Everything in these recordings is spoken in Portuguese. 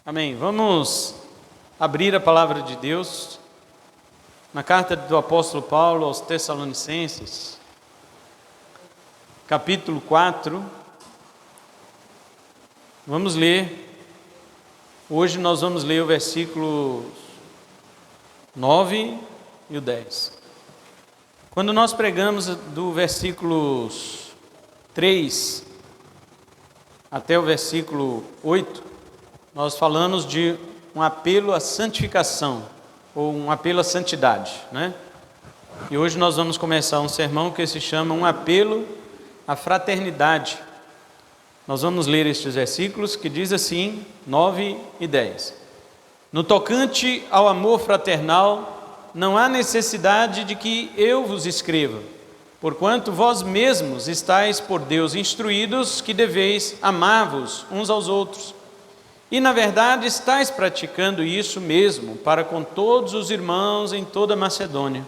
Amém. Vamos abrir a palavra de Deus na carta do apóstolo Paulo aos Tessalonicenses, capítulo 4. Vamos ler. Hoje nós vamos ler o versículo 9 e o 10. Quando nós pregamos do versículos 3 até o versículo 8, nós falamos de um apelo à santificação, ou um apelo à santidade, né? E hoje nós vamos começar um sermão que se chama um apelo à fraternidade. Nós vamos ler estes versículos que diz assim, 9 e 10. No tocante ao amor fraternal, não há necessidade de que eu vos escreva, porquanto vós mesmos estáis por Deus instruídos que deveis amar-vos uns aos outros. E na verdade estáis praticando isso mesmo para com todos os irmãos em toda a Macedônia.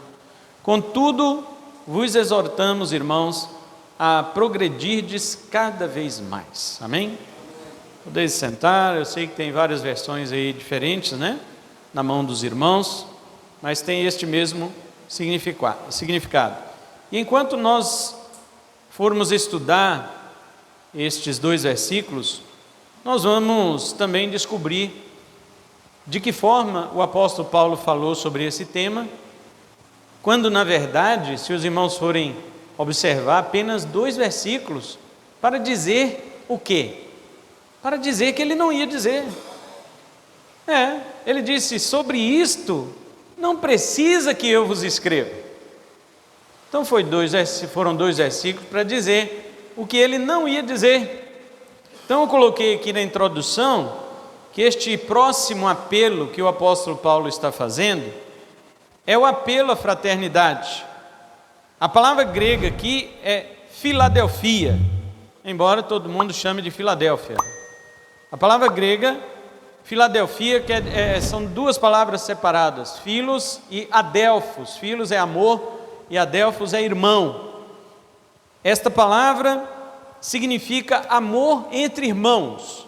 Contudo, vos exortamos, irmãos, a progredirdes cada vez mais. Amém? Podeis sentar, eu sei que tem várias versões aí diferentes, né? Na mão dos irmãos, mas tem este mesmo significado. E enquanto nós formos estudar estes dois versículos, nós vamos também descobrir de que forma o apóstolo Paulo falou sobre esse tema, quando na verdade, se os irmãos forem observar, apenas 2 versículos para dizer o quê? Para dizer que ele não ia dizer. Ele disse, sobre isto não precisa que eu vos escreva. Então foram 2 versículos para dizer o que ele não ia dizer. Então eu coloquei aqui na introdução que este próximo apelo que o apóstolo Paulo está fazendo é o apelo à fraternidade. A palavra grega aqui é Filadelfia, embora todo mundo chame de Filadélfia. A palavra grega, Filadelfia, são 2 palavras separadas, Filos e Adelphos. Filos é amor e Adelphos é irmão. Esta palavra significa amor entre irmãos.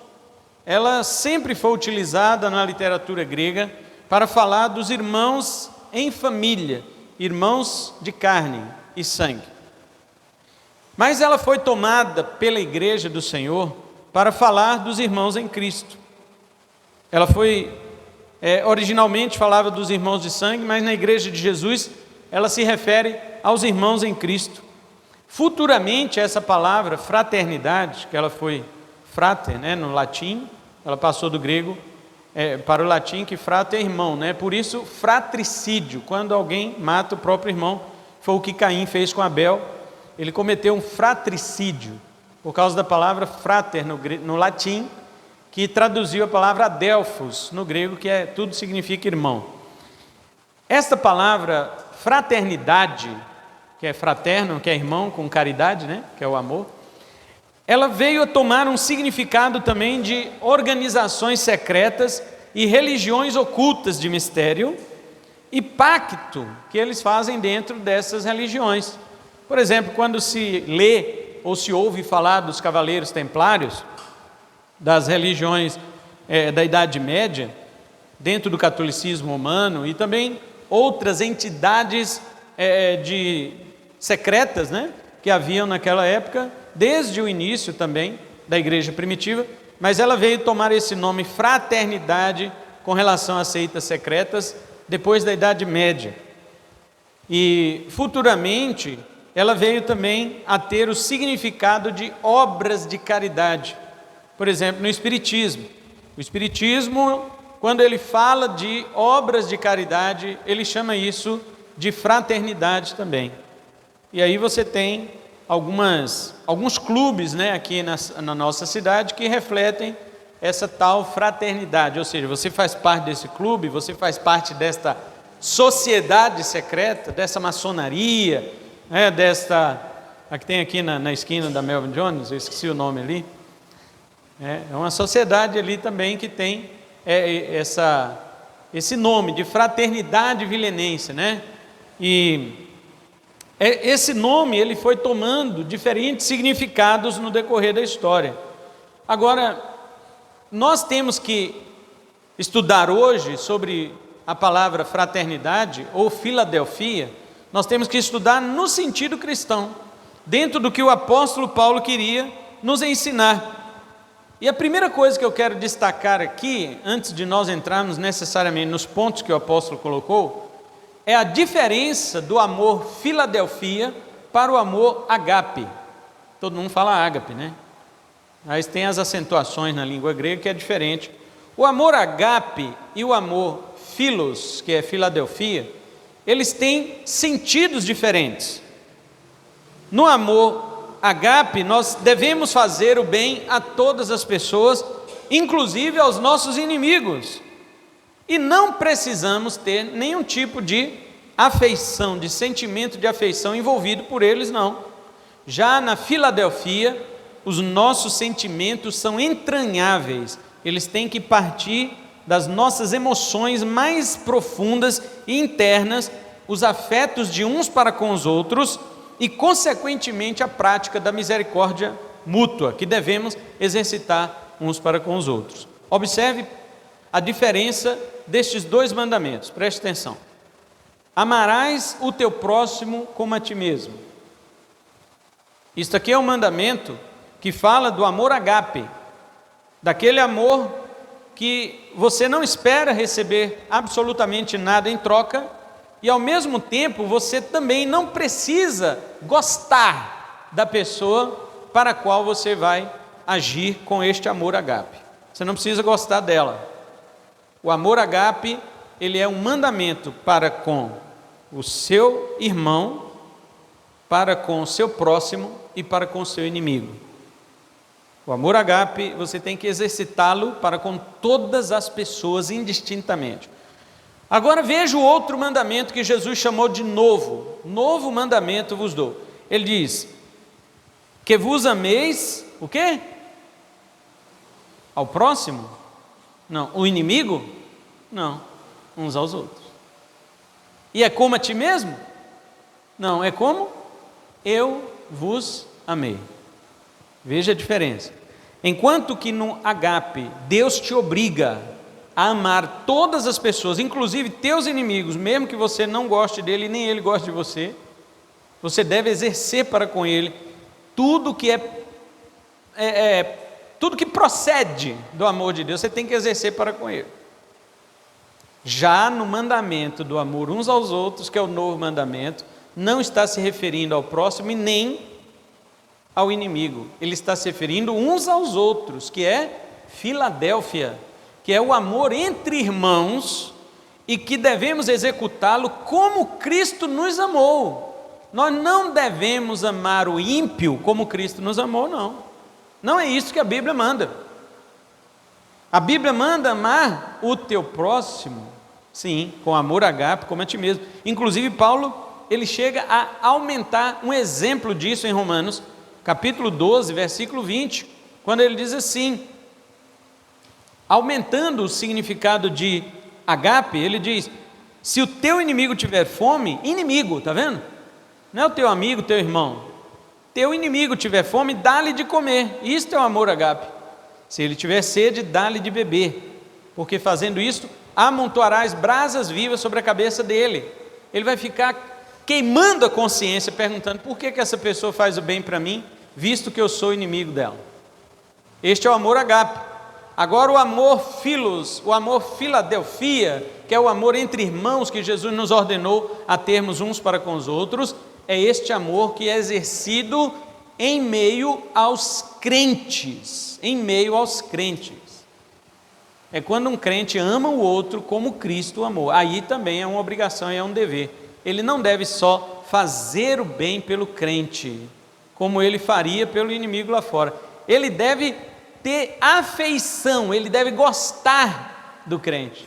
Ela sempre foi utilizada na literatura grega para falar dos irmãos em família, irmãos de carne e sangue. Mas ela foi tomada pela igreja do Senhor para falar dos irmãos em Cristo. Ela originalmente falava dos irmãos de sangue, mas na igreja de Jesus ela se refere aos irmãos em Cristo. Futuramente, essa palavra fraternidade, que ela foi frater, né, no latim, ela passou do grego para o latim, que frater é irmão, né? Por isso, fratricídio, quando alguém mata o próprio irmão, foi o que Caim fez com Abel, ele cometeu um fratricídio, por causa da palavra frater no latim, que traduziu a palavra adelphos no grego, que tudo significa irmão. Esta palavra fraternidade, que é fraterno, que é irmão, com caridade, né? Que é o amor, ela veio a tomar um significado também de organizações secretas e religiões ocultas de mistério e pacto que eles fazem dentro dessas religiões. Por exemplo, quando se lê ou se ouve falar dos cavaleiros templários, das religiões da Idade Média, dentro do catolicismo romano e também outras entidades secretas, né, que haviam naquela época, desde o início também da igreja primitiva, mas ela veio tomar esse nome fraternidade com relação às seitas secretas depois da Idade Média. E futuramente ela veio também a ter o significado de obras de caridade. Por exemplo, no Espiritismo. O Espiritismo, quando ele fala de obras de caridade, ele chama isso de fraternidade também. E aí você tem alguns clubes, né, aqui na nossa cidade que refletem essa tal fraternidade, ou seja, você faz parte desse clube, você faz parte desta sociedade secreta, dessa maçonaria, né, a que tem aqui na esquina da Melvin Jones, eu esqueci o nome ali, é uma sociedade ali também que tem esse nome de fraternidade vilenense, né? E esse nome ele foi tomando diferentes significados no decorrer da história. Agora, nós temos que estudar hoje sobre a palavra fraternidade ou Filadelfia, nós temos que estudar no sentido cristão, dentro do que o apóstolo Paulo queria nos ensinar. E a primeira coisa que eu quero destacar aqui, antes de nós entrarmos necessariamente nos pontos que o apóstolo colocou, é a diferença do amor Filadelfia para o amor agape. Todo mundo fala ágape, né? Mas tem as acentuações na língua grega que é diferente. O amor agape e o amor philos, que é Filadelfia, eles têm sentidos diferentes. No amor agape, nós devemos fazer o bem a todas as pessoas, inclusive aos nossos inimigos. E não precisamos ter nenhum tipo de afeição, de sentimento de afeição envolvido por eles, não. Já na Filadelfia, os nossos sentimentos são entranháveis, eles têm que partir das nossas emoções mais profundas e internas, os afetos de uns para com os outros e, consequentemente, a prática da misericórdia mútua, que devemos exercitar uns para com os outros. Observe a diferença destes dois mandamentos, preste atenção. Amarás o teu próximo como a ti mesmo. Isto aqui é um mandamento que fala do amor agape, daquele amor que você não espera receber absolutamente nada em troca, e ao mesmo tempo você também não precisa gostar da pessoa para a qual você vai agir com este amor agape. Você não precisa gostar dela. O amor agape, ele é um mandamento para com o seu irmão, para com o seu próximo e para com o seu inimigo. O amor agape, você tem que exercitá-lo para com todas as pessoas indistintamente. Agora veja o outro mandamento que Jesus chamou de novo. Novo mandamento vos dou. Ele diz, que vos ameis, o quê? Ao próximo? Não. O inimigo? Não. Uns aos outros. E é como a ti mesmo? Não. É como eu vos amei. Veja a diferença. Enquanto que no agape, Deus te obriga a amar todas as pessoas, inclusive teus inimigos, mesmo que você não goste dele, nem ele goste de você, você deve exercer para com ele tudo que tudo que procede do amor de Deus, você tem que exercer para com ele. Já no mandamento do amor uns aos outros, que é o novo mandamento, não está se referindo ao próximo e nem ao inimigo, ele está se referindo uns aos outros, que é Filadélfia, que é o amor entre irmãos e que devemos executá-lo como Cristo nos amou. Nós não devemos amar o ímpio como Cristo nos amou, não. Não é isso que a Bíblia manda. A Bíblia manda amar o teu próximo, sim, com amor agape, como a ti mesmo. Inclusive Paulo, ele chega a aumentar um exemplo disso em Romanos, capítulo 12, versículo 20, quando ele diz assim, aumentando o significado de agape, ele diz, se o teu inimigo tiver fome, inimigo, está vendo? Não é o teu amigo, teu irmão, teu inimigo tiver fome, dá-lhe de comer, isto é o amor agape. Se ele tiver sede, dá-lhe de beber, porque fazendo isto, amontoarás brasas vivas sobre a cabeça dele, ele vai ficar queimando a consciência, perguntando, por que essa pessoa faz o bem para mim, visto que eu sou inimigo dela? Este é o amor agape. Agora o amor philos, o amor Filadelfia, que é o amor entre irmãos que Jesus nos ordenou a termos uns para com os outros, é este amor que é exercido em meio aos crentes, em meio aos crentes. É quando um crente ama o outro como Cristo amou. Aí também é uma obrigação e é um dever. Ele não deve só fazer o bem pelo crente, como ele faria pelo inimigo lá fora. Ele deve ter afeição, ele deve gostar do crente.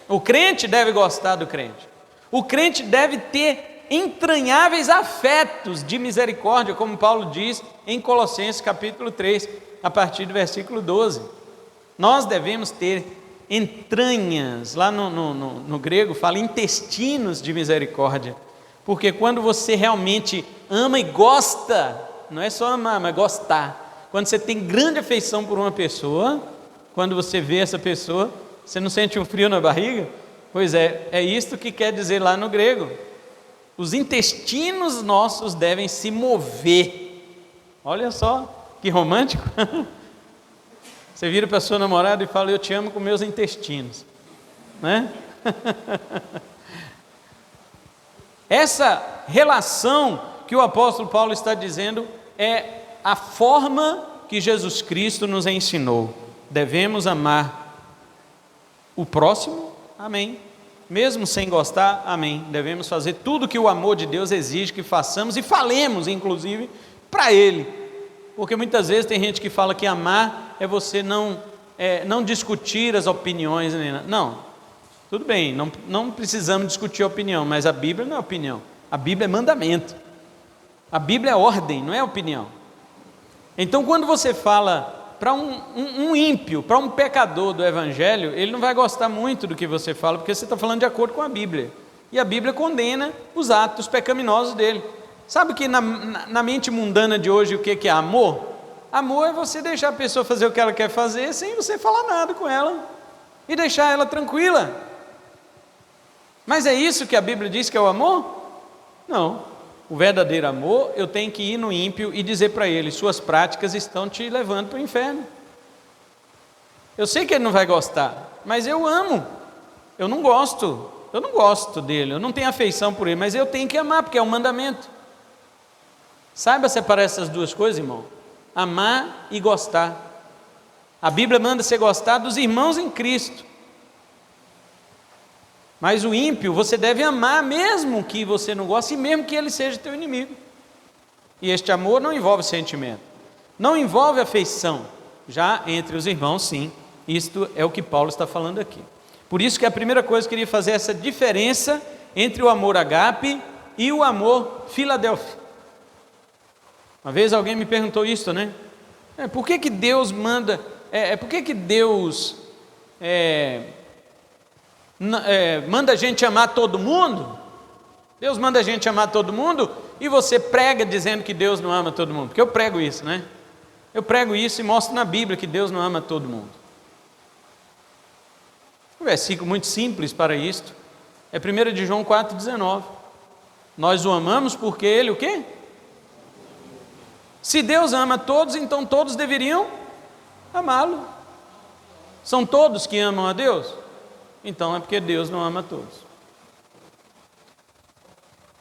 O crente deve gostar do crente. O crente deve ter entranháveis afetos de misericórdia, como Paulo diz em Colossenses capítulo 3, a partir do versículo 12. Nós devemos ter entranhas, lá no grego fala intestinos de misericórdia, porque quando você realmente ama e gosta, não é só amar, mas gostar, quando você tem grande afeição por uma pessoa, quando você vê essa pessoa, Você não sente um frio na barriga? Pois é isto que quer dizer lá no grego. Os intestinos nossos devem se mover. Olha só, que romântico. Você vira para sua namorada e fala, eu te amo com meus intestinos. Né? Essa relação que o apóstolo Paulo está dizendo é a forma que Jesus Cristo nos ensinou. Devemos amar o próximo, amém. Mesmo sem gostar, amém. Devemos fazer tudo que o amor de Deus exige que façamos e falemos, inclusive, para Ele. Porque muitas vezes tem gente que fala que amar é você não discutir as opiniões. Não, tudo bem, não precisamos discutir a opinião, mas a Bíblia não é opinião. A Bíblia é mandamento. A Bíblia é ordem, não é opinião. Então, quando você fala para um ímpio, para um pecador do Evangelho, ele não vai gostar muito do que você fala, porque você está falando de acordo com a Bíblia. E a Bíblia condena os atos pecaminosos dele. Sabe que na mente mundana de hoje o que é amor? Amor é você deixar a pessoa fazer o que ela quer fazer sem você falar nada com ela e deixar ela tranquila. Mas é isso que a Bíblia diz que é o amor? Não. O verdadeiro amor, eu tenho que ir no ímpio e dizer para ele, suas práticas estão te levando para o inferno. Eu sei que ele não vai gostar, mas eu amo. Eu não gosto dele, eu não tenho afeição por ele, mas eu tenho que amar, porque é um mandamento. Saiba separar essas duas coisas, irmão. Amar e gostar. A Bíblia manda você gostar dos irmãos em Cristo. Mas o ímpio você deve amar mesmo que você não goste e mesmo que ele seja teu inimigo. E este amor não envolve sentimento, não envolve afeição. Já entre os irmãos, sim. Isto é o que Paulo está falando aqui. Por isso que a primeira coisa que eu queria fazer é essa diferença entre o amor agape e o amor Filadélfia. Uma vez alguém me perguntou isso, né? Por que Deus manda... por que Deus... manda a gente amar todo mundo? Deus manda a gente amar todo mundo e você prega dizendo que Deus não ama todo mundo, porque eu prego isso, né? Eu prego isso e mostro na Bíblia que Deus não ama todo mundo. Um versículo muito simples para isto é 1 de João 4,19. Nós o amamos porque Ele o quê? Se Deus ama todos, então todos deveriam amá-lo. São todos que amam a Deus? Então é porque Deus não ama todos.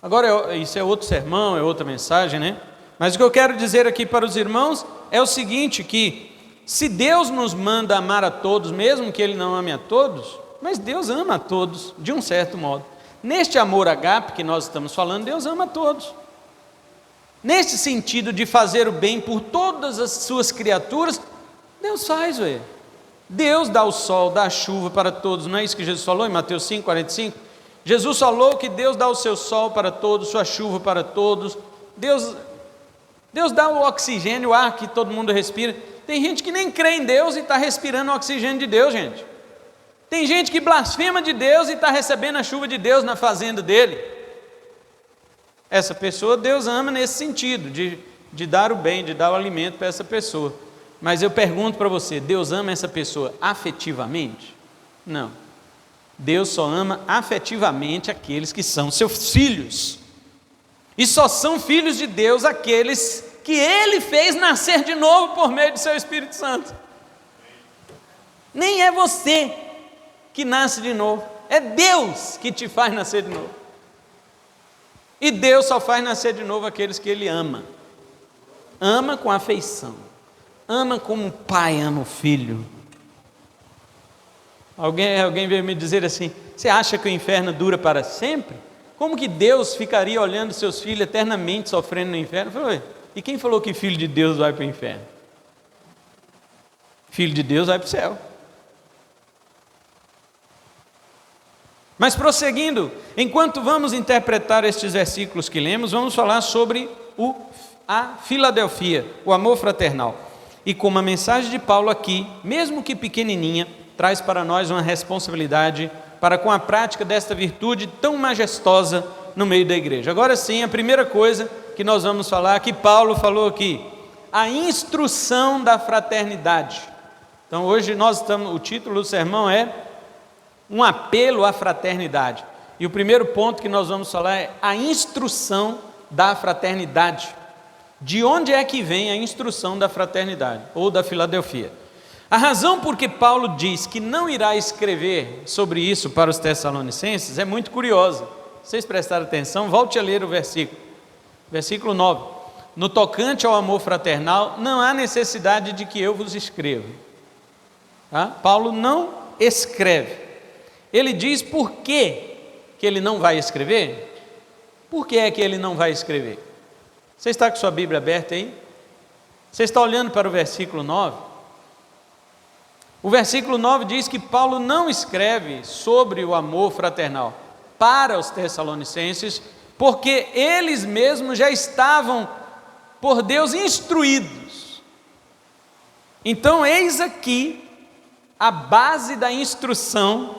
Agora, isso é outro sermão, é outra mensagem, né? Mas o que eu quero dizer aqui para os irmãos é o seguinte, que se Deus nos manda amar a todos, mesmo que Ele não ame a todos, mas Deus ama a todos, de um certo modo. Neste amor agape que nós estamos falando, Deus ama a todos. Nesse sentido de fazer o bem por todas as suas criaturas, Deus faz, ué. Deus dá o sol, dá a chuva para todos, não é isso que Jesus falou em Mateus 5,45? Jesus falou que Deus dá o seu sol para todos, sua chuva para todos, Deus dá o oxigênio, o ar que todo mundo respira. Tem gente que nem crê em Deus e está respirando o oxigênio de Deus, gente. Tem gente que blasfema de Deus e está recebendo a chuva de Deus na fazenda dele. Essa pessoa Deus ama nesse sentido, de dar o bem, de dar o alimento para essa pessoa. Mas eu pergunto para você, Deus ama essa pessoa afetivamente? Não. Deus só ama afetivamente aqueles que são seus filhos. E só são filhos de Deus aqueles que Ele fez nascer de novo por meio do seu Espírito Santo. Nem é você que nasce de novo, é Deus que te faz nascer de novo. E Deus só faz nascer de novo aqueles que Ele ama. Ama com afeição. Ama como um pai ama o filho. Alguém veio me dizer assim, você acha que o inferno dura para sempre? Como que Deus ficaria olhando seus filhos eternamente sofrendo no inferno? Eu falei, e quem falou que filho de Deus vai para o inferno? Filho de Deus vai para o céu. Mas prosseguindo, enquanto vamos interpretar estes versículos que lemos, vamos falar sobre a Filadélfia, o amor fraternal. E como a mensagem de Paulo aqui, mesmo que pequenininha, traz para nós uma responsabilidade para com a prática desta virtude tão majestosa no meio da igreja. Agora sim, a primeira coisa que nós vamos falar, que Paulo falou aqui, a instrução da fraternidade. Então hoje o título do sermão é um apelo à fraternidade. E o primeiro ponto que nós vamos falar é a instrução da fraternidade. De onde é que vem a instrução da fraternidade, ou da Filadelfia? A razão por que Paulo diz que não irá escrever sobre isso para os Tessalonicenses é muito curiosa. Vocês prestaram atenção? Volte a ler o versículo. Versículo 9. No tocante ao amor fraternal, não há necessidade de que eu vos escreva. Tá? Paulo não escreve. Ele diz por que ele não vai escrever? Por que é que ele não vai escrever? Você está com sua Bíblia aberta aí? Você está olhando para o versículo 9? O versículo 9 diz que Paulo não escreve sobre o amor fraternal para os Tessalonicenses, porque eles mesmos já estavam por Deus instruídos. Então, eis aqui a base da instrução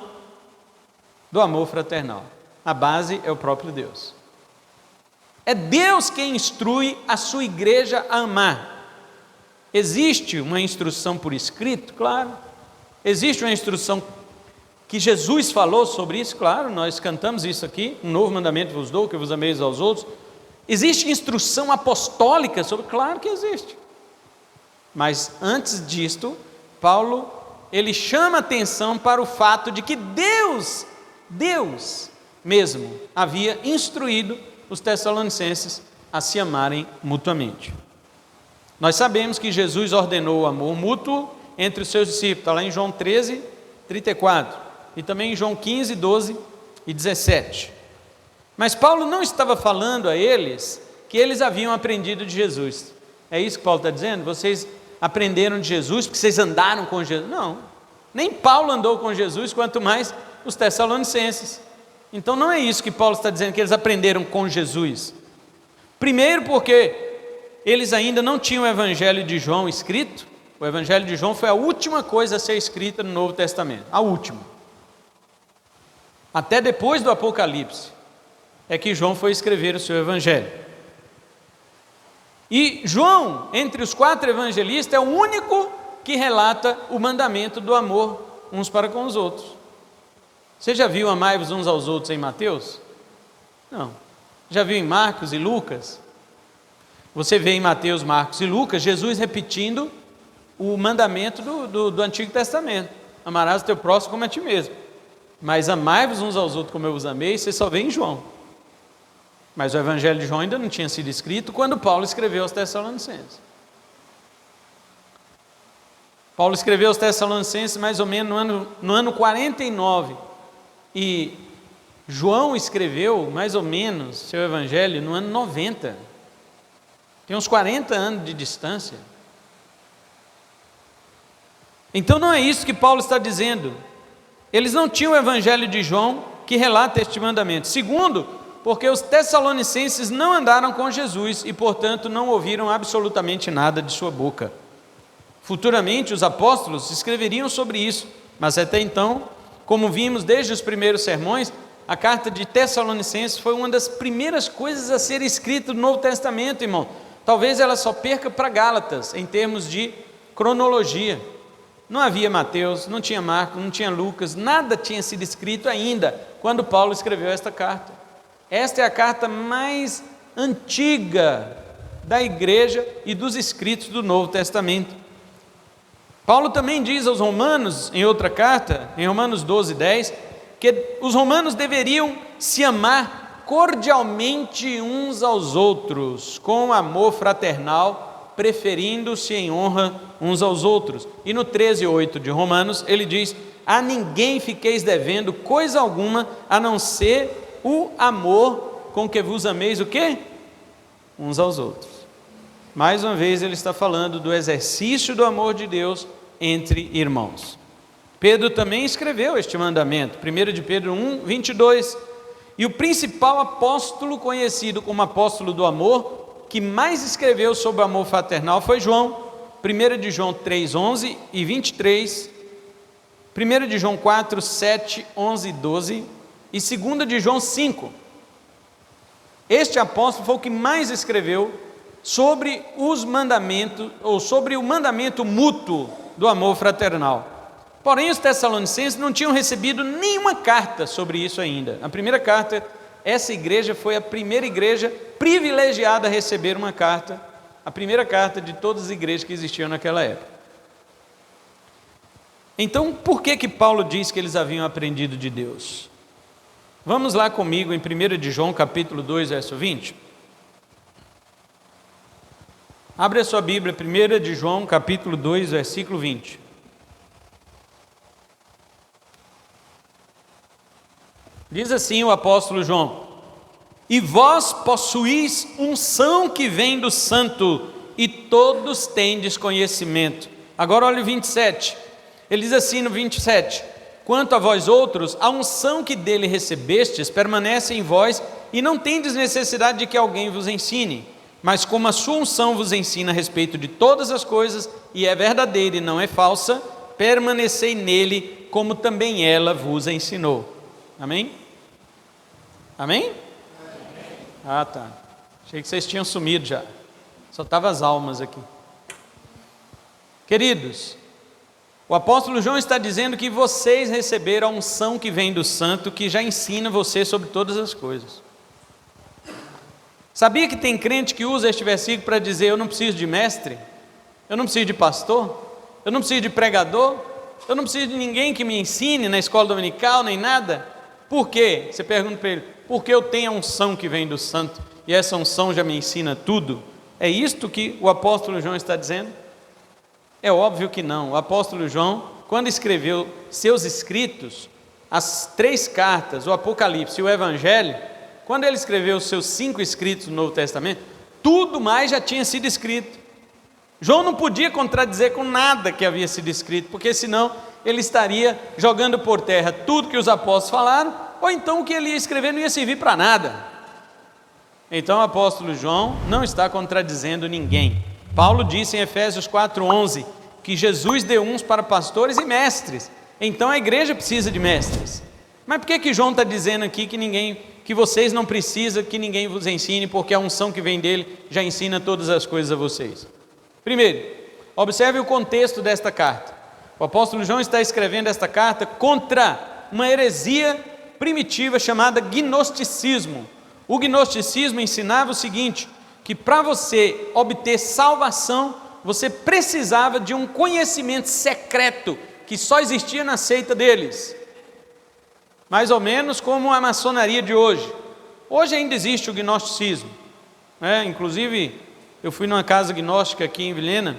do amor fraternal. A base é o próprio Deus. É Deus quem instrui a sua igreja a amar. Existe uma instrução por escrito? Claro. Existe uma instrução que Jesus falou sobre isso? Claro, nós cantamos isso aqui, um novo mandamento vos dou, que vos ameis aos outros. Existe instrução apostólica sobre? Claro que existe. Mas antes disto, Paulo, ele chama atenção para o fato de que Deus mesmo havia instruído os Tessalonicenses a se amarem mutuamente. Nós sabemos que Jesus ordenou o amor mútuo entre os seus discípulos, está lá em João 13, 34, e também em João 15, 12 e 17. Mas Paulo não estava falando a eles que eles haviam aprendido de Jesus. É isso que Paulo está dizendo? Vocês aprenderam de Jesus porque vocês andaram com Jesus? Não, nem Paulo andou com Jesus, quanto mais os Tessalonicenses. Então não é isso que Paulo está dizendo, que eles aprenderam com Jesus. Primeiro porque eles ainda não tinham o Evangelho de João escrito. O Evangelho de João foi a última coisa a ser escrita no Novo Testamento, a última. Até depois do Apocalipse é que João foi escrever o seu Evangelho. E João, entre os 4 evangelistas, é o único que relata o mandamento do amor uns para com os outros. Você já viu amai-vos uns aos outros em Mateus? Não. Já viu em Marcos e Lucas? Você vê em Mateus, Marcos e Lucas, Jesus repetindo o mandamento do Antigo Testamento. Amarás o teu próximo como a ti mesmo. Mas amai-vos uns aos outros como eu vos amei, você só vê em João. Mas o Evangelho de João ainda não tinha sido escrito quando Paulo escreveu aos Tessalonicenses. Paulo escreveu aos Tessalonicenses mais ou menos no ano 49. E João escreveu mais ou menos seu Evangelho no ano 90. Tem uns 40 anos de distância. Então não é isso que Paulo está dizendo. Eles não tinham o Evangelho de João que relata este mandamento. Segundo, porque os Tessalonicenses não andaram com Jesus e, portanto, não ouviram absolutamente nada de sua boca. Futuramente, os apóstolos escreveriam sobre isso, mas até então, como vimos desde os primeiros sermões, a carta de Tessalonicenses foi uma das primeiras coisas a ser escrita no Novo Testamento, irmão. Talvez ela só perca para Gálatas, em termos de cronologia. Não havia Mateus, não tinha Marcos, não tinha Lucas, nada tinha sido escrito ainda quando Paulo escreveu esta carta. Esta é a carta mais antiga da igreja e dos escritos do Novo Testamento. Paulo também diz aos romanos, em outra carta, em Romanos 12, 10, que os romanos deveriam se amar cordialmente uns aos outros, com amor fraternal, preferindo-se em honra uns aos outros. E no 13:8 de Romanos, ele diz: a ninguém fiqueis devendo coisa alguma, a não ser o amor com que vos ameis o quê? Uns aos outros. Mais uma vez ele está falando do exercício do amor de Deus entre irmãos. Pedro também escreveu este mandamento, 1 de Pedro 1, 22. E o principal apóstolo conhecido como apóstolo do amor, que mais escreveu sobre o amor fraternal foi João. 1 de João 3, 11 e 23, 1 de João 4, 7, 11 e 12 e 2 de João 5. Este apóstolo foi o que mais escreveu sobre os mandamentos, ou sobre o mandamento mútuo do amor fraternal. Porém, os tessalonicenses não tinham recebido nenhuma carta sobre isso ainda. A primeira carta, essa igreja foi a primeira igreja privilegiada a receber uma carta, a primeira carta de todas as igrejas que existiam naquela época. Então, por que Paulo diz que eles haviam aprendido de Deus? Vamos lá comigo em 1 de João, capítulo 2, verso 20. Abre a sua Bíblia, 1 de João, capítulo 2, versículo 20. Diz assim o apóstolo João: e vós possuís unção que vem do santo, e todos tendes conhecimento. Agora olha o 27, ele diz assim no 27, quanto a vós outros, a unção que dele recebestes permanece em vós, e não tendes necessidade de que alguém vos ensine, mas como a sua unção vos ensina a respeito de todas as coisas, e é verdadeira e não é falsa, permanecei nele, como também ela vos ensinou. Amém? Amém? Ah, tá. Achei que vocês tinham sumido já. Só estavam as almas aqui. Queridos, o apóstolo João está dizendo que vocês receberam a unção que vem do santo, que já ensina você sobre todas as coisas. Sabia que tem crente que usa este versículo para dizer: eu não preciso de mestre, eu não preciso de pastor, eu não preciso de pregador, eu não preciso de ninguém que me ensine na escola dominical, nem nada. Por quê? Você pergunta para ele: porque eu tenho a unção que vem do santo, e essa unção já me ensina tudo? É isto que o apóstolo João está dizendo? É óbvio que não. O apóstolo João, quando escreveu seus escritos, as 3 cartas, o Apocalipse e o Evangelho, quando ele escreveu os seus 5 escritos no Novo Testamento, tudo mais já tinha sido escrito. João não podia contradizer com nada que havia sido escrito, porque senão ele estaria jogando por terra tudo que os apóstolos falaram, ou então o que ele ia escrever não ia servir para nada. Então o apóstolo João não está contradizendo ninguém. Paulo disse em Efésios 4:11 que Jesus deu uns para pastores e mestres, então a igreja precisa de mestres. Mas por que João está dizendo aqui que vocês não precisam que ninguém vos ensine, porque a unção que vem dele já ensina todas as coisas a vocês? Primeiro, observe o contexto desta carta. O apóstolo João está escrevendo esta carta contra uma heresia primitiva chamada gnosticismo. O gnosticismo ensinava o seguinte: que para você obter salvação, você precisava de um conhecimento secreto que só existia na seita deles. Mais ou menos como a maçonaria de hoje. Hoje ainda existe o gnosticismo. Inclusive, eu fui numa casa gnóstica aqui em Vilhena.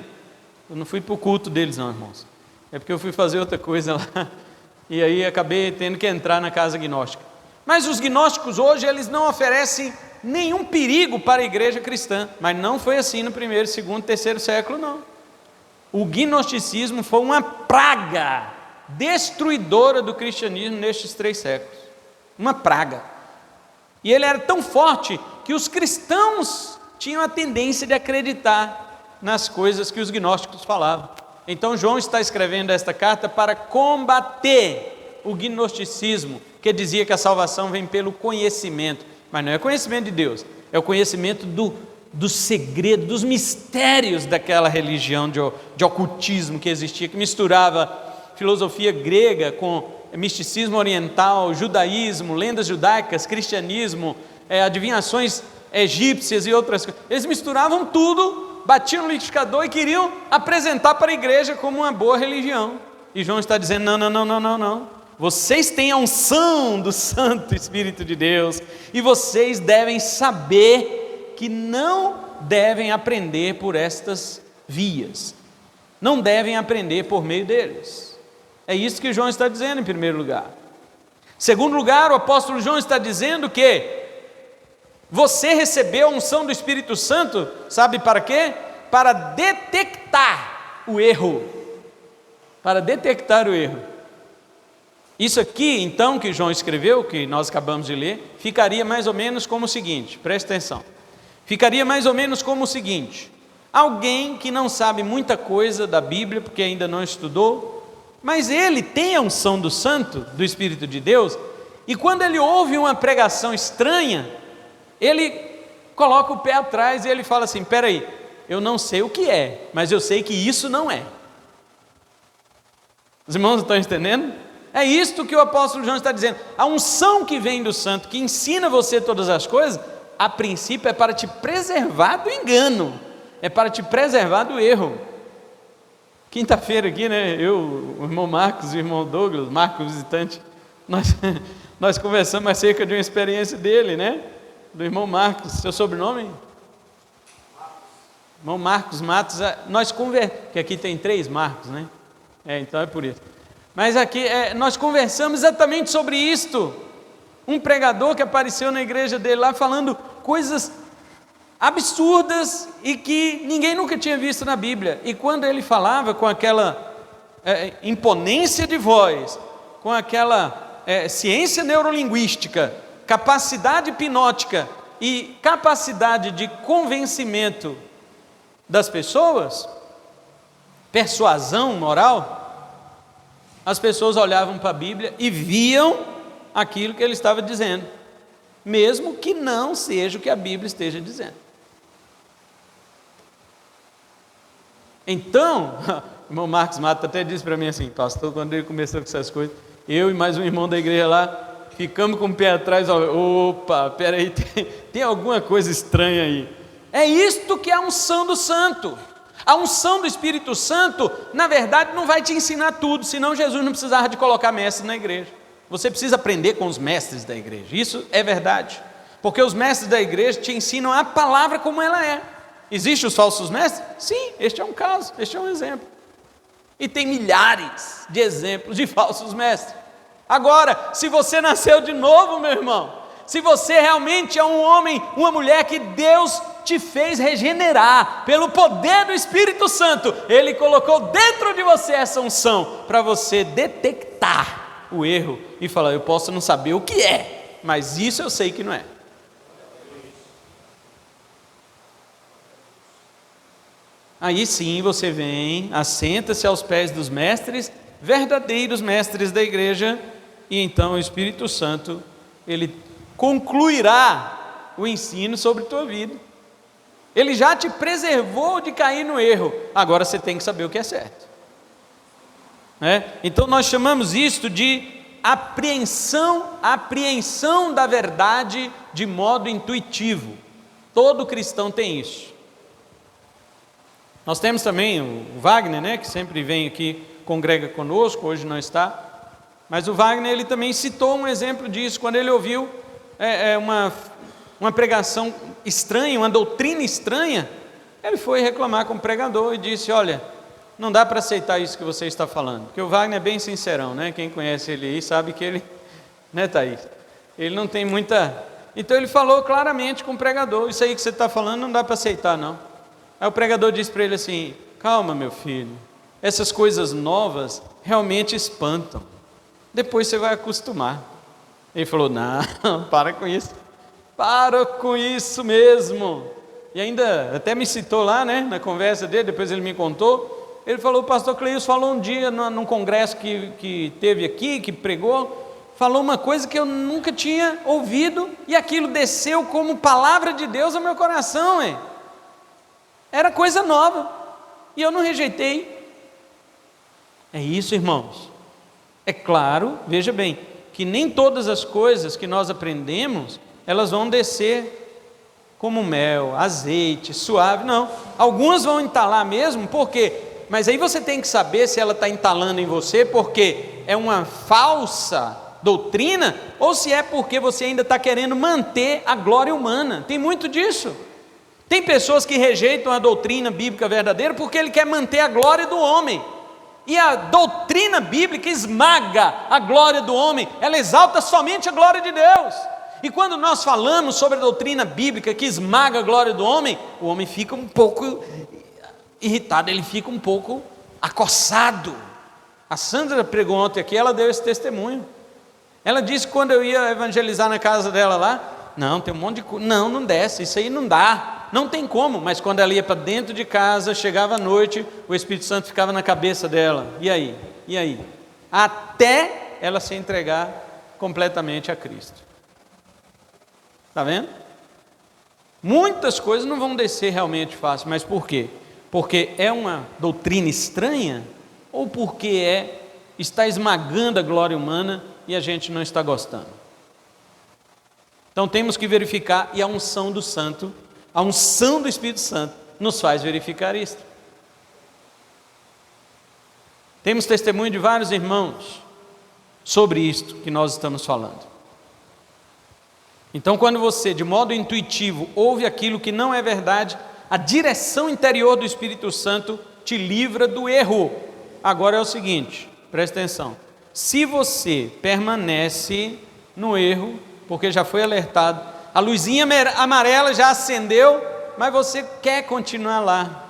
Eu não fui para o culto deles não, irmãos. É porque eu fui fazer outra coisa lá. E aí acabei tendo que entrar na casa gnóstica. Mas os gnósticos hoje, eles não oferecem nenhum perigo para a igreja cristã. Mas não foi assim no 1º, 2º, 3º século, não. O gnosticismo foi uma praga destruidora do cristianismo nestes 3 séculos. Uma praga. E ele era tão forte que os cristãos tinham a tendência de acreditar nas coisas que os gnósticos falavam. Então João está escrevendo esta carta para combater o gnosticismo, que dizia que a salvação vem pelo conhecimento. Mas não é conhecimento de Deus, é o conhecimento do segredo, dos mistérios daquela religião de ocultismo que existia, que misturava filosofia grega com misticismo oriental, judaísmo, lendas judaicas, cristianismo, adivinhações egípcias e outras coisas. Eles misturavam tudo, batiam no liquidificador e queriam apresentar para a igreja como uma boa religião. E João está dizendo: não. Vocês têm a unção do Santo Espírito de Deus, e vocês devem saber que não devem aprender por estas vias, não devem aprender por meio deles. É isso que João está dizendo em primeiro lugar. Segundo lugar, o apóstolo João está dizendo que você recebeu a unção do Espírito Santo, sabe para quê? Para detectar o erro. Para detectar o erro. Isso aqui, então, que João escreveu, que nós acabamos de ler, ficaria mais ou menos como o seguinte, preste atenção. Ficaria mais ou menos como o seguinte: alguém que não sabe muita coisa da Bíblia, porque ainda não estudou, mas ele tem a unção do Santo, do Espírito de Deus, e quando ele ouve uma pregação estranha, ele coloca o pé atrás e ele fala assim: peraí, eu não sei o que é, mas eu sei que isso não é. Os irmãos estão entendendo? É isto que o apóstolo João está dizendo. A unção que vem do santo, que ensina você todas as coisas, a princípio é para te preservar do engano, é para te preservar do erro. Quinta-feira aqui, né, eu, o irmão Marcos e o irmão Douglas, Marcos visitante, nós conversamos acerca de uma experiência dele, né, do irmão Marcos. Seu sobrenome? Irmão Marcos Matos. Nós conversamos, que aqui tem 3 Marcos, né, então é por isso. Mas aqui nós conversamos exatamente sobre isto. Um pregador que apareceu na igreja dele lá falando coisas absurdas e que ninguém nunca tinha visto na Bíblia. E quando ele falava com aquela imponência de voz, com aquela ciência neurolinguística, capacidade hipnótica e capacidade de convencimento das pessoas, persuasão moral, as pessoas olhavam para a Bíblia e viam aquilo que ele estava dizendo, mesmo que não seja o que a Bíblia esteja dizendo. Então, o irmão Marcos Matos até disse para mim assim, pastor, quando ele começou com essas coisas, eu e mais um irmão da igreja lá, ficamos com o pé atrás, opa, peraí, tem alguma coisa estranha aí. É isto que é a unção do santo. A unção do Espírito Santo, na verdade, não vai te ensinar tudo, senão Jesus não precisava de colocar mestres na igreja. Você precisa aprender com os mestres da igreja, isso é verdade, porque os mestres da igreja te ensinam a palavra como ela é. Existem os falsos mestres? Sim, este é um caso, este é um exemplo. E tem milhares de exemplos de falsos mestres. Agora, se você nasceu de novo, meu irmão, se você realmente é um homem, uma mulher que Deus te fez regenerar pelo poder do Espírito Santo, Ele colocou dentro de você essa unção para você detectar o erro e falar, eu posso não saber o que é, mas isso eu sei que não é. Aí sim você vem, assenta-se aos pés dos mestres, verdadeiros mestres da igreja, e então o Espírito Santo, ele concluirá o ensino sobre a tua vida. Ele já te preservou de cair no erro, agora você tem que saber o que é certo. Então nós chamamos isto de apreensão da verdade de modo intuitivo. Todo cristão tem isso. Nós temos também o Wagner, né, que sempre vem aqui, congrega conosco, hoje não está, mas o Wagner, ele também citou um exemplo disso, quando ele ouviu uma pregação estranha, uma doutrina estranha, ele foi reclamar com o pregador e disse, olha, não dá para aceitar isso que você está falando, porque o Wagner é bem sincerão, né, quem conhece ele aí sabe que ele, né, Thaís, ele não tem muita, então ele falou claramente com o pregador, isso aí que você está falando não dá para aceitar não. Aí o pregador disse para ele assim, calma meu filho, essas coisas novas realmente espantam, depois você vai acostumar. Ele falou, não, para com isso mesmo. E ainda até me citou lá, né, na conversa dele, depois ele me contou, ele falou, o pastor Cleilson falou um dia num congresso que teve aqui, que pregou, falou uma coisa que eu nunca tinha ouvido, e aquilo desceu como palavra de Deus ao meu coração, era coisa nova, e eu não rejeitei. É isso, irmãos. É claro, veja bem, que nem todas as coisas que nós aprendemos, elas vão descer como mel, azeite, suave, não. Algumas vão entalar mesmo, por quê? Mas aí você tem que saber se ela está entalando em você porque é uma falsa doutrina, ou se é porque você ainda está querendo manter a glória humana. Tem muito disso. Tem pessoas que rejeitam a doutrina bíblica verdadeira porque ele quer manter a glória do homem. E a doutrina bíblica esmaga a glória do homem, ela exalta somente a glória de Deus. E quando nós falamos sobre a doutrina bíblica que esmaga a glória do homem, o homem fica um pouco irritado, ele fica um pouco acossado. A Sandra pregou ontem aqui, ela deu esse testemunho. Ela disse que quando eu ia evangelizar na casa dela lá, não, tem um monte de coisa, não desce, isso aí não dá. Não tem como, mas quando ela ia para dentro de casa, chegava à noite, o Espírito Santo ficava na cabeça dela. E aí? Até ela se entregar completamente a Cristo. Está vendo? Muitas coisas não vão descer realmente fácil, mas por quê? Porque é uma doutrina estranha ou porque é está esmagando a glória humana e a gente não está gostando. Então temos que verificar, e a unção do Santo, a unção do Espírito Santo nos faz verificar isso. Temos testemunho de vários irmãos sobre isto que nós estamos falando. Então, quando você, de modo intuitivo, ouve aquilo que não é verdade, a direção interior do Espírito Santo te livra do erro. Agora é o seguinte, presta atenção. Se você permanece no erro, porque já foi alertado, a luzinha amarela já acendeu, mas você quer continuar lá,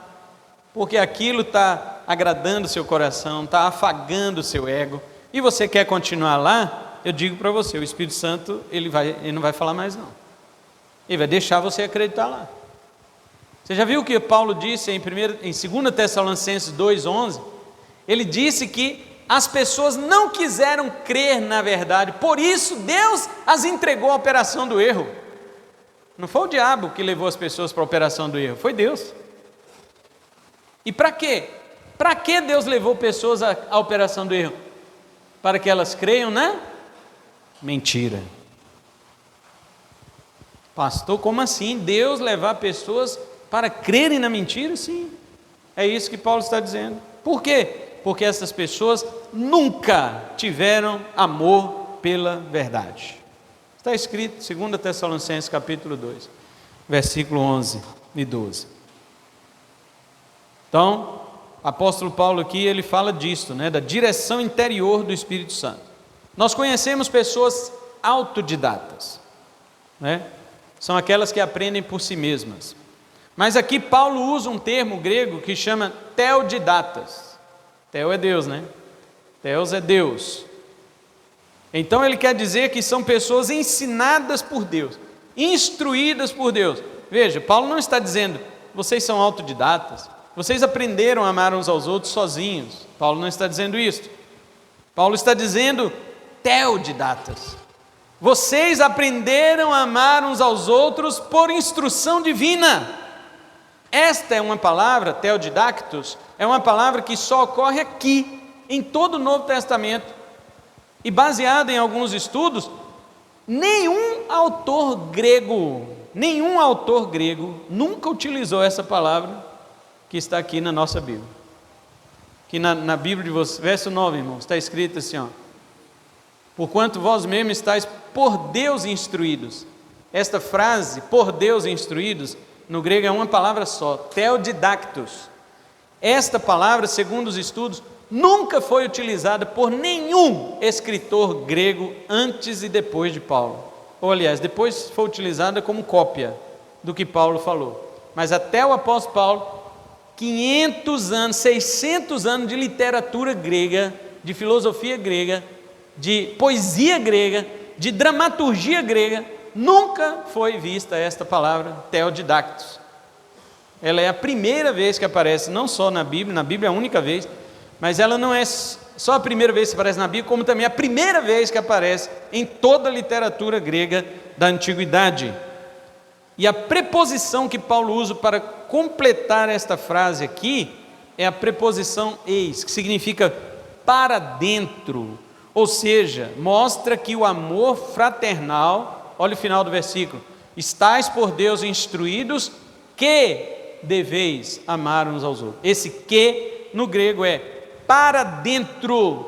porque aquilo está agradando o seu coração, está afagando o seu ego, e você quer continuar lá, eu digo para você, o Espírito Santo, ele não vai falar mais não. Ele vai deixar você acreditar lá. Você já viu o que Paulo disse em 2 Tessalonicenses 2,11? Ele disse que as pessoas não quiseram crer na verdade, por isso Deus as entregou à operação do erro. Não foi o diabo que levou as pessoas para a operação do erro, foi Deus. E para quê? Para que Deus levou pessoas à operação do erro? Para que elas creiam na mentira. Pastor, como assim? Deus levar pessoas para crerem na mentira? Sim, é isso que Paulo está dizendo. Por quê? Porque essas pessoas nunca tiveram amor pela verdade. Está escrito, 2 Tessalonicenses capítulo 2, versículo 11 e 12. Então, o apóstolo Paulo aqui, ele fala disto, da direção interior do Espírito Santo. Nós conhecemos pessoas autodidatas, são aquelas que aprendem por si mesmas. Mas aqui Paulo usa um termo grego que chama theodidatas. Theo é Deus, Theos é Deus. Então ele quer dizer que são pessoas ensinadas por Deus, instruídas por Deus. Veja, Paulo não está dizendo, vocês são autodidatas, vocês aprenderam a amar uns aos outros sozinhos. Paulo não está dizendo isso. Paulo está dizendo theodidatas. Vocês aprenderam a amar uns aos outros por instrução divina. Esta é uma palavra, theodidactos, é uma palavra que só ocorre aqui, em todo o Novo Testamento. E baseado em alguns estudos, nenhum autor grego nunca utilizou essa palavra que está aqui na nossa Bíblia. Que na Bíblia de vocês, verso 9, irmãos, está escrito assim, porquanto vós mesmos estáis por Deus instruídos. Esta frase, por Deus instruídos, no grego é uma palavra só, theodidactos. Esta palavra, segundo os estudos, nunca foi utilizada por nenhum escritor grego antes e depois de Paulo. Ou aliás, depois foi utilizada como cópia do que Paulo falou. Mas até o apóstolo Paulo, 500 anos, 600 anos de literatura grega, de filosofia grega, de poesia grega, de dramaturgia grega, nunca foi vista esta palavra theodidactos. Ela é a primeira vez que aparece, não só na Bíblia é a única vez, mas ela não é só a primeira vez que aparece na Bíblia, como também a primeira vez que aparece em toda a literatura grega da antiguidade. E a preposição que Paulo usa para completar esta frase aqui é a preposição eis, que significa para dentro, ou seja, mostra que o amor fraternal, olha o final do versículo, estais por Deus instruídos que deveis amar uns aos outros. Esse que no grego é para dentro,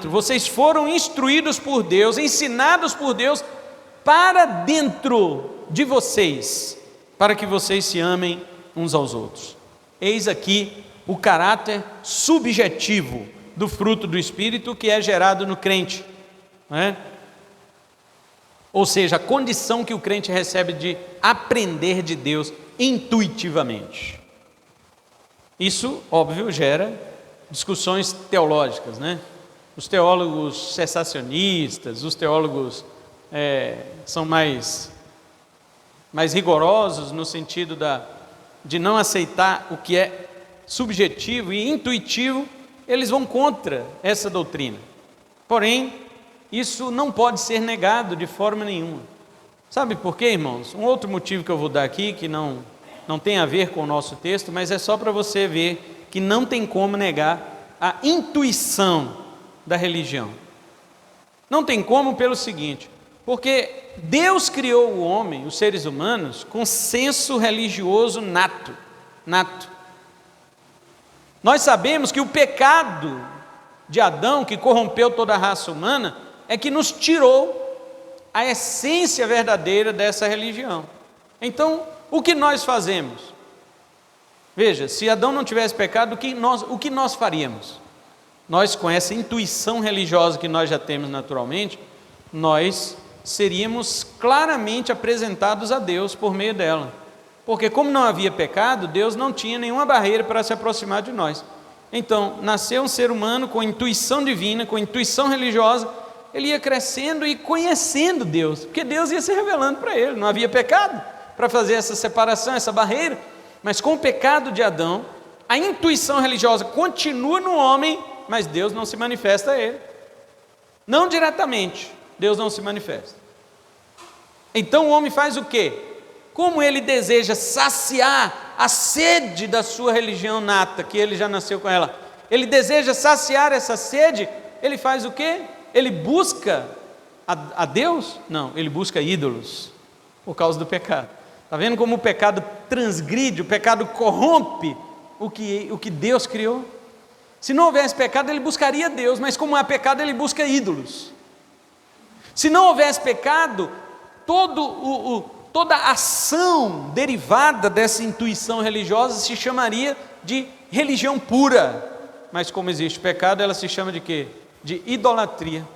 vocês foram instruídos por Deus, ensinados por Deus para dentro de vocês, para que vocês se amem uns aos outros. Eis aqui o caráter subjetivo do fruto do Espírito que é gerado no crente, ou seja, a condição que o crente recebe de aprender de Deus intuitivamente. Isso, óbvio, gera discussões teológicas, Os teólogos cessacionistas, os teólogos são mais rigorosos no sentido de não aceitar o que é subjetivo e intuitivo, eles vão contra essa doutrina. Porém, isso não pode ser negado de forma nenhuma. Sabe por quê, irmãos? Um outro motivo que eu vou dar aqui, que não tem a ver com o nosso texto, mas é só para você ver que não tem como negar a intuição da religião. Não tem como pelo seguinte, porque Deus criou o homem, os seres humanos, com senso religioso nato. Nós sabemos que o pecado de Adão, que corrompeu toda a raça humana, é que nos tirou a essência verdadeira dessa religião. Então, o que nós fazemos? Veja, se Adão não tivesse pecado, o que nós faríamos? Nós, com essa intuição religiosa que nós já temos naturalmente, nós seríamos claramente apresentados a Deus por meio dela. Porque como não havia pecado, Deus não tinha nenhuma barreira para se aproximar de nós. Então, nasceu um ser humano com intuição divina, com intuição religiosa, ele ia crescendo e conhecendo Deus, porque Deus ia se revelando para ele, não havia pecado para fazer essa separação, essa barreira. Mas com o pecado de Adão, a intuição religiosa continua no homem, mas Deus não se manifesta a ele. Não diretamente, Deus não se manifesta. Então o homem faz o quê? Como ele deseja saciar a sede da sua religião nata, que ele já nasceu com ela, ele deseja saciar essa sede, ele faz o quê? Ele busca a Deus? Não, ele busca ídolos, por causa do pecado. Está vendo como o pecado transgride, o pecado corrompe o que Deus criou? Se não houvesse pecado, ele buscaria Deus, mas como há pecado, ele busca ídolos. Se não houvesse pecado, toda ação derivada dessa intuição religiosa se chamaria de religião pura. Mas como existe pecado, ela se chama de quê? De idolatria.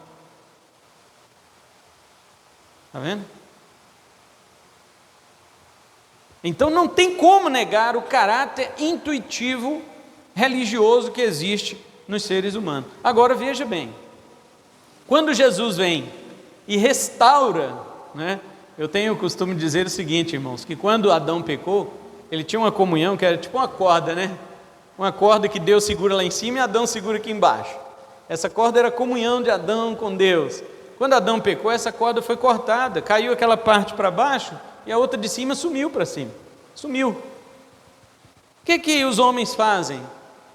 Está vendo? Então não tem como negar o caráter intuitivo religioso que existe nos seres humanos. Agora veja bem, quando Jesus vem e restaura, né? Eu tenho o costume de dizer o seguinte, irmãos, que quando Adão pecou, ele tinha uma comunhão que era tipo uma corda, né? Uma corda que Deus segura lá em cima e Adão segura aqui embaixo. Essa corda era a comunhão de Adão com Deus. Quando Adão pecou, essa corda foi cortada, caiu aquela parte para baixo e a outra de cima sumiu para cima. Sumiu. O que os homens fazem?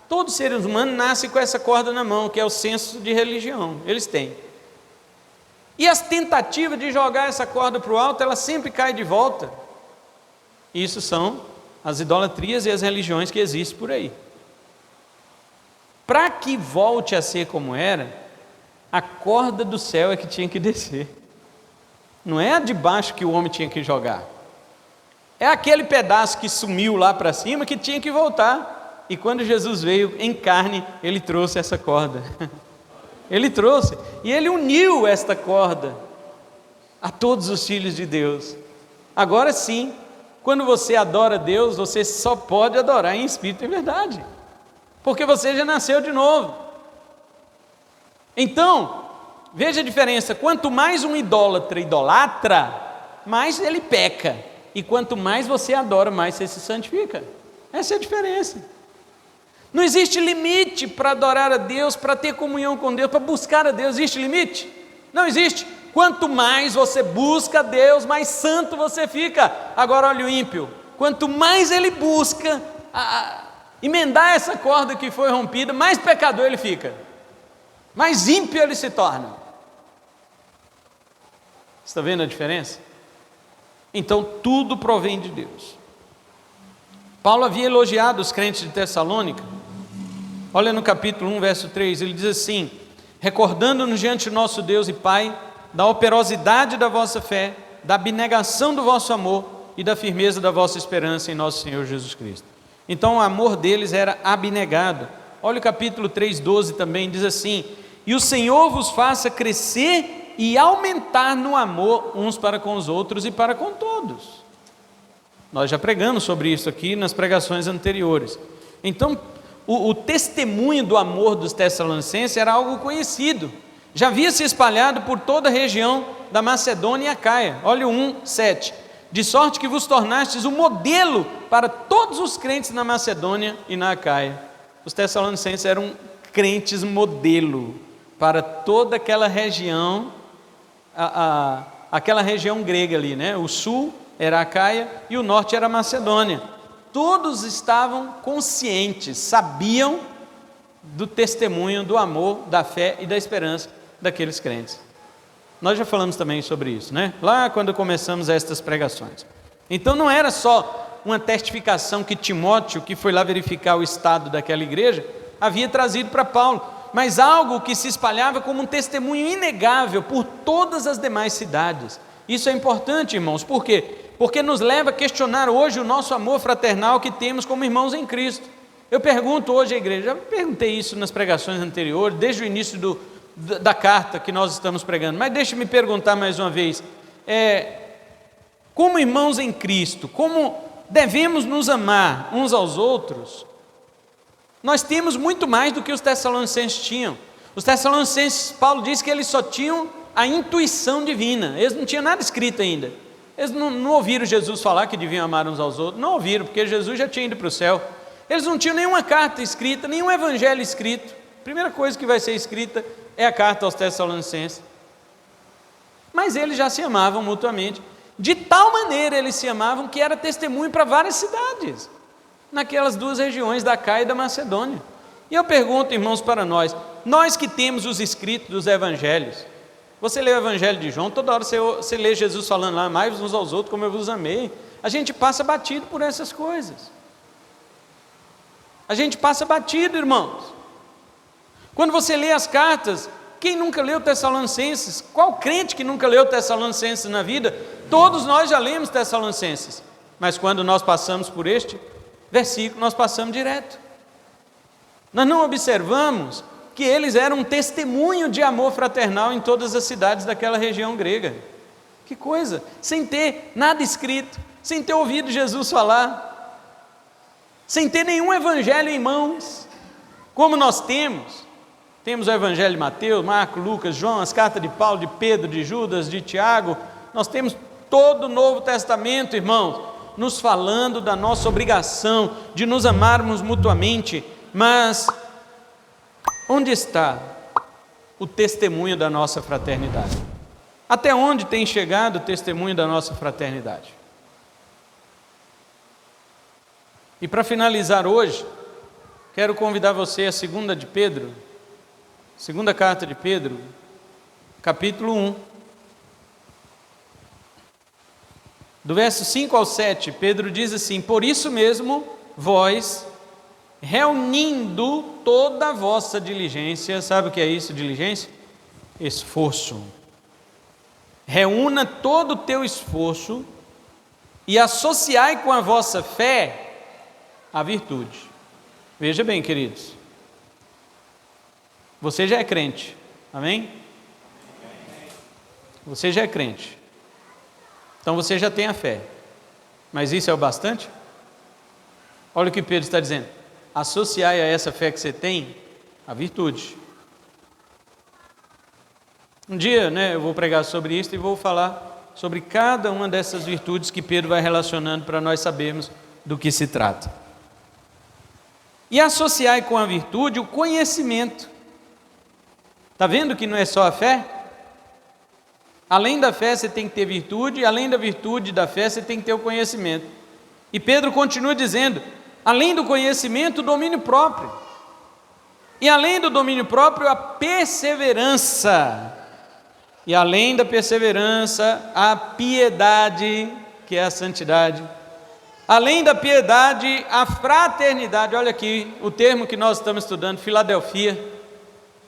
Todo ser humano nasce com essa corda na mão, que é o senso de religião, eles têm. E as tentativas de jogar essa corda para o alto, ela sempre cai de volta. Isso são as idolatrias e as religiões que existem por aí. Para que volte a ser como era, a corda do céu é que tinha que descer. Não é a de baixo que o homem tinha que jogar. É aquele pedaço que sumiu lá para cima que tinha que voltar. E quando Jesus veio em carne, ele trouxe essa corda. Ele trouxe. E ele uniu esta corda a todos os filhos de Deus. Agora sim, quando você adora Deus, você só pode adorar em espírito e verdade. Porque você já nasceu de novo. Então, veja a diferença. Quanto mais um idólatra idolatra, mais ele peca. E quanto mais você adora, mais você se santifica. Essa é a diferença. Não existe limite para adorar a Deus, para ter comunhão com Deus, para buscar a Deus. Existe limite? Não existe. Quanto mais você busca a Deus, mais santo você fica. Agora olha o ímpio. Quanto mais ele busca emendar essa corda que foi rompida, mais pecador ele fica. Mais ímpio ele se torna. Está vendo a diferença? Então tudo provém de Deus. Paulo havia elogiado os crentes de Tessalônica. Olha no capítulo 1, verso 3, ele diz assim: recordando-nos diante do nosso Deus e Pai, da operosidade da vossa fé, da abnegação do vosso amor e da firmeza da vossa esperança em nosso Senhor Jesus Cristo. Então o amor deles era abnegado. Olha o capítulo 3, 12 também, diz assim: e o Senhor vos faça crescer e aumentar no amor uns para com os outros e para com todos. Nós já pregamos sobre isso aqui nas pregações anteriores. Então, o testemunho do amor dos Tessalonicenses era algo conhecido. Já havia se espalhado por toda a região da Macedônia e Acaia. Olha o 1:7. De sorte que vos tornastes um modelo para todos os crentes na Macedônia e na Acaia. Os Tessalonicenses eram crentes modelo para toda aquela região, aquela região grega ali, né? O sul era a Acaia e o norte era a Macedônia. Todos estavam conscientes, sabiam do testemunho, do amor, da fé e da esperança daqueles crentes. Nós já falamos também sobre isso, né? Lá quando começamos estas pregações. Então não era só uma testificação que Timóteo, que foi lá verificar o estado daquela igreja, havia trazido para Paulo, mas algo que se espalhava como um testemunho inegável por todas as demais cidades. Isso é importante, irmãos, por quê? Porque nos leva a questionar hoje o nosso amor fraternal que temos como irmãos em Cristo. Eu pergunto hoje à igreja, já perguntei isso nas pregações anteriores, desde o início da carta que nós estamos pregando, mas deixe-me perguntar mais uma vez, como irmãos em Cristo, como devemos nos amar uns aos outros? Nós temos muito mais do que os Tessalonicenses tinham. Os Tessalonicenses, Paulo diz que eles só tinham a intuição divina, eles não tinham nada escrito ainda, eles não ouviram Jesus falar que deviam amar uns aos outros, não ouviram, porque Jesus já tinha ido para o céu, eles não tinham nenhuma carta escrita, nenhum evangelho escrito. A primeira coisa que vai ser escrita é a carta aos Tessalonicenses, mas eles já se amavam mutuamente, de tal maneira eles se amavam que era testemunho para várias cidades, naquelas duas regiões da Caia e da Macedônia. E eu pergunto, irmãos, para nós que temos os escritos dos evangelhos, você lê o evangelho de João, toda hora você lê Jesus falando lá, amai-vos uns aos outros como eu vos amei, a gente passa batido por essas coisas, a gente passa batido, irmãos. Quando você lê as cartas, quem nunca leu Tessalonicenses? Qual crente que nunca leu Tessalonicenses na vida? Todos nós já lemos Tessalonicenses, mas quando nós passamos por este versículo, nós passamos direto. Nós não observamos que eles eram um testemunho de amor fraternal em todas as cidades daquela região grega. Que coisa! Sem ter nada escrito, sem ter ouvido Jesus falar, sem ter nenhum evangelho em mãos, como nós temos o evangelho de Mateus, Marcos, Lucas, João, as cartas de Paulo, de Pedro, de Judas, de Tiago, nós temos todo o Novo Testamento, irmãos, nos falando da nossa obrigação de nos amarmos mutuamente. Mas onde está o testemunho da nossa fraternidade? Até onde tem chegado o testemunho da nossa fraternidade? E para finalizar hoje, quero convidar você a segunda carta de Pedro, capítulo 1, do verso 5 ao 7, Pedro diz assim: por isso mesmo, vós, reunindo toda a vossa diligência, sabe o que é isso, diligência? Esforço. Reúna todo o teu esforço e associai com a vossa fé a virtude. Veja bem, queridos, você já é crente, amém? Você já é crente, então você já tem a fé, mas isso é o bastante? Olha o que Pedro está dizendo: associai a essa fé que você tem a virtude. Um dia, eu vou pregar sobre isso e vou falar sobre cada uma dessas virtudes que Pedro vai relacionando para nós sabermos do que se trata. E associai com a virtude o conhecimento. Está vendo que não é só a fé? Além da fé você tem que ter virtude, e além da virtude da fé você tem que ter o conhecimento. E Pedro continua dizendo: além do conhecimento, o domínio próprio. E além do domínio próprio, a perseverança. E além da perseverança, a piedade, que é a santidade. Além da piedade, a fraternidade. Olha aqui o termo que nós estamos estudando, Filadélfia.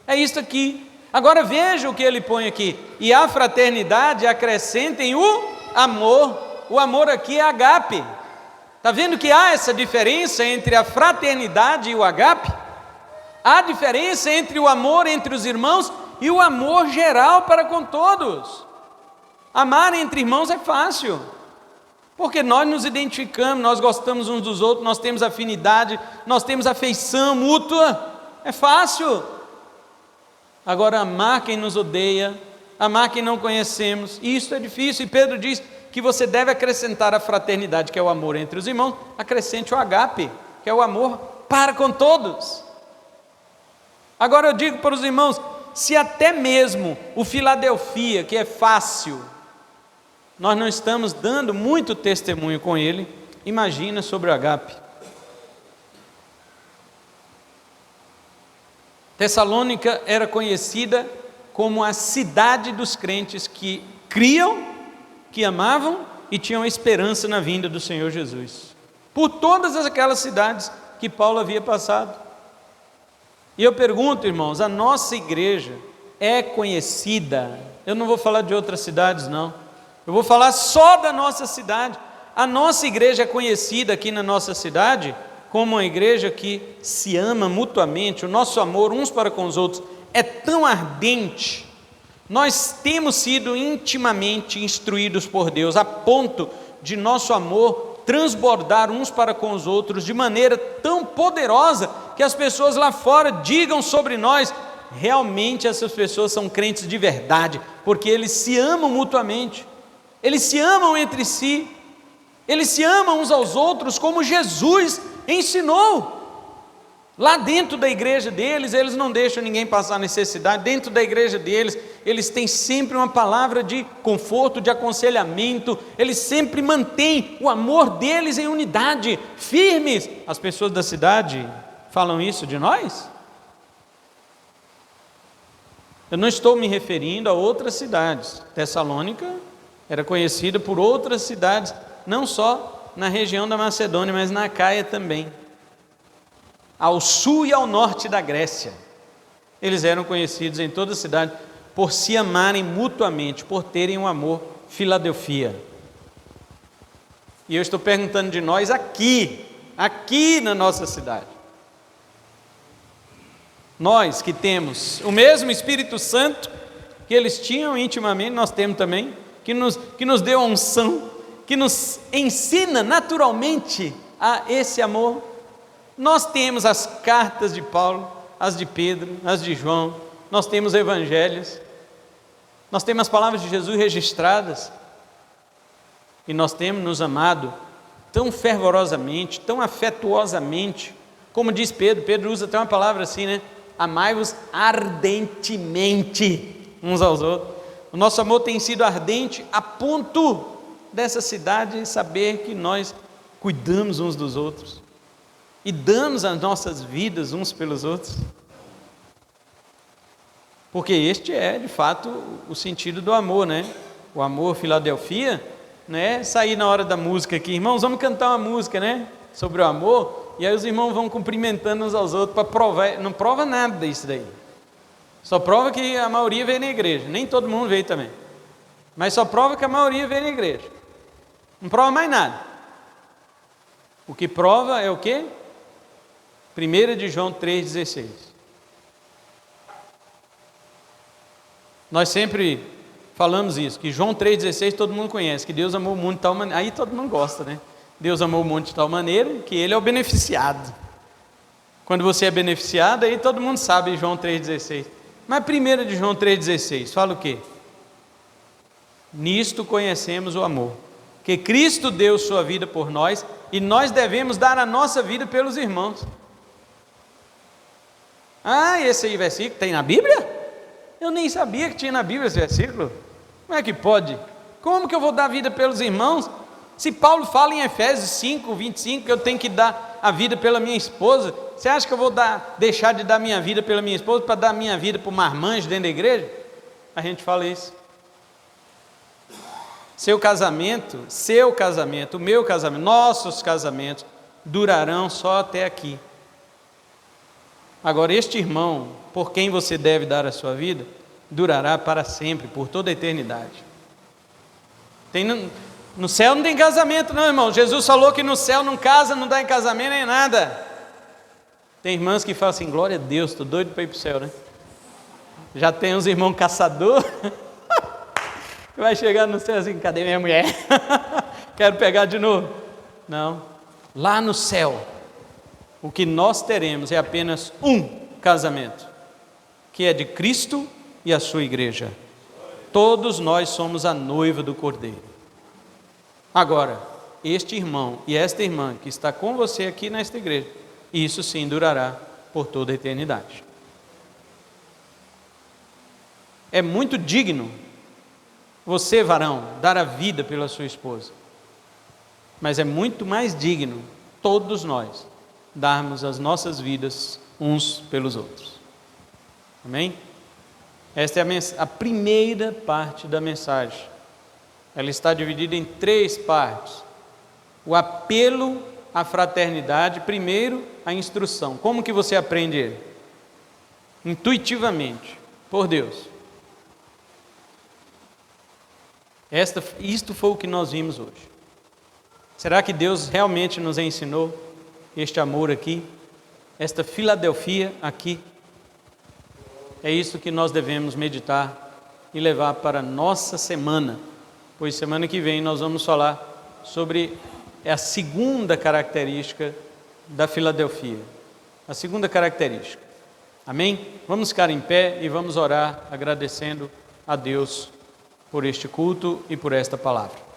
É isso aqui. Agora veja o que ele põe aqui: e a fraternidade acrescentem o amor. O amor aqui é agape. Está vendo que há essa diferença entre a fraternidade e o agape? Há diferença entre o amor entre os irmãos e o amor geral para com todos. Amar entre irmãos é fácil, porque nós nos identificamos, nós gostamos uns dos outros, nós temos afinidade, nós temos afeição mútua, é fácil. Agora, amar quem nos odeia, amar quem não conhecemos, isso é difícil. E Pedro diz que você deve acrescentar a fraternidade, que é o amor entre os irmãos, acrescente o agape, que é o amor para com todos. Agora eu digo para os irmãos, se até mesmo o Filadélfia, que é fácil, nós não estamos dando muito testemunho com ele, imagina sobre o agape. Tessalônica era conhecida como a cidade dos crentes que criam, que amavam e tinham esperança na vinda do Senhor Jesus. Por todas aquelas cidades que Paulo havia passado. E eu pergunto, irmãos, a nossa igreja é conhecida? Eu não vou falar de outras cidades, não. Eu vou falar só da nossa cidade. A nossa igreja é conhecida aqui na nossa cidade como uma igreja que se ama mutuamente. O nosso amor uns para com os outros é tão ardente. Nós temos sido intimamente instruídos por Deus a ponto de nosso amor transbordar uns para com os outros de maneira tão poderosa que as pessoas lá fora digam sobre nós: realmente essas pessoas são crentes de verdade, porque eles se amam mutuamente, eles se amam entre si, eles se amam uns aos outros como Jesus ensinou. Lá dentro da igreja deles, eles não deixam ninguém passar necessidade. Dentro da igreja deles, eles têm sempre uma palavra de conforto, de aconselhamento. Eles sempre mantêm o amor deles em unidade, firmes. As pessoas da cidade falam isso de nós? Eu não estou me referindo a outras cidades. Tessalônica era conhecida por outras cidades, não só na região da Macedônia, mas na Acaia também. Ao sul e ao norte da Grécia, eles eram conhecidos em toda a cidade por se amarem mutuamente, por terem um amor. Filadélfia. E eu estou perguntando de nós aqui na nossa cidade. Nós que temos o mesmo Espírito Santo que eles tinham intimamente, nós temos também, que nos deu a unção, que nos ensina naturalmente a esse amor. Nós temos as cartas de Paulo, as de Pedro, as de João, nós temos evangelhos, nós temos as palavras de Jesus registradas, e nós temos nos amado tão fervorosamente, tão afetuosamente, como diz Pedro. Pedro usa até uma palavra assim, né? Amai-vos ardentemente uns aos outros. O nosso amor tem sido ardente a ponto dessa cidade saber que nós cuidamos uns dos outros e damos as nossas vidas uns pelos outros, porque este é de fato o sentido do amor, né? O amor Filadélfia, né? Sair na hora da música aqui, irmãos, vamos cantar uma música, né? Sobre o amor, e aí os irmãos vão cumprimentando uns aos outros para provar. Não prova nada isso daí, só prova que a maioria veio na igreja. Nem todo mundo veio também, mas só prova que a maioria veio na igreja, não prova mais nada. O que prova é o quê? 1 de João 3,16. Nós sempre falamos isso, que João 3,16 todo mundo conhece, que Deus amou o mundo de tal maneira. Aí todo mundo gosta, né? Deus amou o mundo de tal maneira que Ele é o beneficiado. Quando você é beneficiado, aí todo mundo sabe João 3,16. Mas 1 de João 3,16 fala o quê? Nisto conhecemos o amor, que Cristo deu sua vida por nós, e nós devemos dar a nossa vida pelos irmãos. Ah, esse aí versículo tem na Bíblia? Eu nem sabia que tinha na Bíblia esse versículo. Como é que pode? Como que eu vou dar vida pelos irmãos? Se Paulo fala em Efésios 5:25 que eu tenho que dar a vida pela minha esposa, você acha que eu vou deixar de dar minha vida pela minha esposa para dar minha vida para o marmanjo dentro da igreja? A gente fala isso. Seu casamento, o meu casamento, nossos casamentos durarão só até aqui. Agora, este irmão, por quem você deve dar a sua vida, durará para sempre, por toda a eternidade. No céu não tem casamento não, irmão. Jesus falou que no céu não casa, não dá em casamento nem nada. Tem irmãs que falam assim: glória a Deus, estou doido para ir para o céu, né? Já tem uns irmãos caçador que vai chegar no céu assim: cadê minha mulher? Quero pegar de novo. Não, lá no céu o que nós teremos é apenas um casamento, que é de Cristo e a sua igreja. Todos nós somos a noiva do Cordeiro. Agora, este irmão e esta irmã que está com você aqui nesta igreja, isso sim durará por toda a eternidade. É muito digno você, varão, dar a vida pela sua esposa, mas é muito mais digno todos nós darmos as nossas vidas uns pelos outros. Amém? Esta é a primeira parte da mensagem. Ela está dividida em 3 partes. O apelo à fraternidade, primeiro a instrução. Como que você aprende ele? Intuitivamente, por Deus. Isto foi o que nós vimos hoje. Será que Deus realmente nos ensinou este amor aqui? Esta Filadelfia aqui? É isso que nós devemos meditar e levar para a nossa semana, pois semana que vem nós vamos falar sobre a segunda característica da Filadelfia. A segunda característica. Amém? Vamos ficar em pé e vamos orar agradecendo a Deus por este culto e por esta palavra.